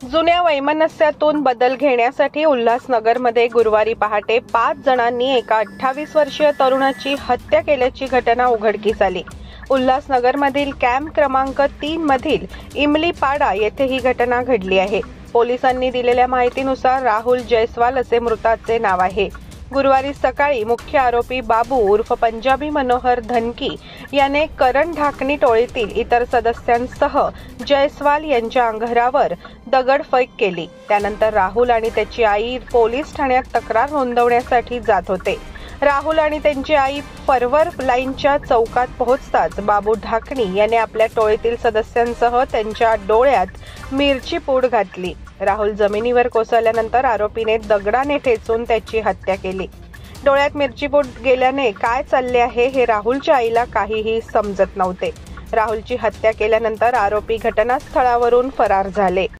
जुन्या वैमनस्यातून बदल घेण्यासाठी उल्हासनगरमध्ये गुरुवारी पहाटे 5 जणांनी एका 28 वर्षीय तरुणाची हत्या केल्याची घटना उघडकीस आली। उल्हासनगरमधील कॅम्प क्रमांक 3 मधील इमलीपाडा येथे ही घटना घडली आहे। पोलिसांनी दिलेल्या माहितीनुसार राहुल जयस्वाल असे मृताचे नाव आहे। गुरुवारी सकाळी मुख्य आरोपी बाबू उर्फ पंजाबी मनोहर धनकी याने करण ढाकणी टोळीतील इतर सदस्यांसह जयस्वाल यांच्या घरावर दगडफेक केली। त्यानंतर राहुल आणि त्याची आई पोलीस ठाण्यात तक्रार नोंदवण्यासाठी जात होते। राहुल आणि त्यांची आई परवर लाईनच्या चौकात पोहोचताच बाबू ढाकणी याने आपल्या टोळीतील सदस्यांसह त्यांच्या डोळ्यात मिरची पूड घातली। राहुल जमिनीवर कोसळल्यानंतर आरोपीने दगडाने ठेचून त्याची हत्या केली। डोळ्यात मिरची पूड गेल्याने काय चालले आहे हे राहुलच्या आईला काहीही समजत नव्हते। राहुलची हत्या केल्यानंतर आरोपी घटनास्थळावरून फरार झाले।